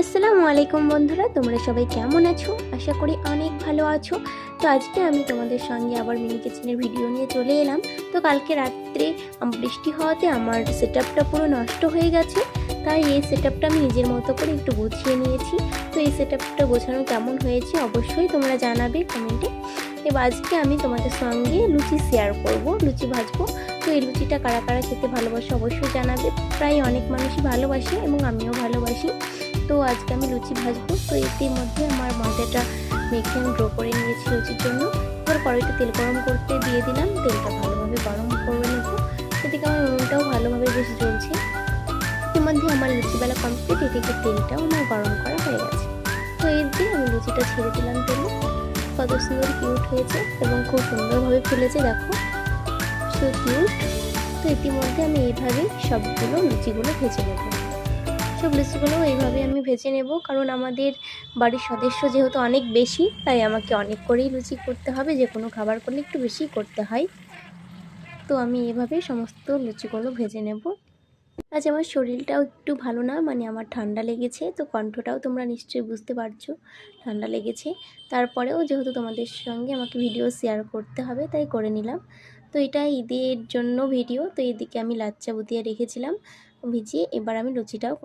আসসালামু আলাইকুম বন্ধুরা, তোমরা সবাই কেমন আছো? আশা করি অনেক ভালো আছো। তো আজকে আমি তোমাদের সঙ্গে আবার মিনি কিচেনের ভিডিও নিয়ে চলে এলাম। তো কালকে রাত্রে বৃষ্টি হওয়াতে আমার সেটআপটা পুরো নষ্ট হয়ে গেছে, তাই এই সেটআপটা আমি নিজের মতো করে একটু গুছিয়ে নিয়েছি। তো এই সেটআপটা গোছানো কেমন হয়েছে অবশ্যই তোমরা জানাবে কমেন্টে। এবার আজকে আমি তোমাদের সঙ্গে লুচি শেয়ার করব, লুচি ভাজবো। তো এই লুচিটা কারা কারা খেতে ভালোবাসে অবশ্যই জানাবে। প্রায় অনেক মানুষই ভালোবাসে এবং আমিও ভালোবাসি। তো আজকে আমি লুচি ভাজবো। তো এটির মধ্যে আমার ময়দাটা মেখে আমি ড্রো করে নিয়েছি লুচির জন্য। এবার কড়াইতে তেল গরম করতে দিয়ে দিলাম, তেলটা ভালোভাবে গরম করে নেব। এদিকে আমার উনুনটাও ভালোভাবে বেশ জ্বলছে। এর মধ্যে আমার লুচি বেলা কমপ্লিট, এদিকে তেলটাও আমার গরম করা হয়ে গেছে। তো এর দিয়ে আমি লুচিটা ছেড়ে দিলাম তেলে। কত সুন্দর কিউট হয়েছে এবং খুব সুন্দরভাবে ফুলেছে, দেখো সো কিউট। তো ইতিমধ্যে আমি এইভাবে সবগুলো লুচিগুলো ভেজে নেব। সব লুচিগুলো এইভাবে আমি ভেজে নেব, কারণ আমাদের বাড়ির সদস্য যেহেতু অনেক বেশি, তাই আমাকে অনেক করেই লুচি করতে হবে। যে কোনো খাবার করলে একটু বেশি করতে হয়। তো আমি এভাবে সমস্ত লুচিগুলো ভেজে নেব। আজ আমার শরীরটাও একটু ভালো না, মানে আমার ঠান্ডা লেগেছে। তো কণ্ঠটাও তোমরা নিশ্চয়ই বুঝতে পারছো, ঠান্ডা লেগেছে। তারপরেও যেহেতু তোমাদের সঙ্গে আমাকে ভিডিও শেয়ার করতে হবে, তাই করে নিলাম। তো এটা ঈদের জন্য ভিডিও। তো এদিকে আমি লাচ্চা বুতিয়া রেখেছিলাম ভিজিয়ে, এবার আমি লুচিটাও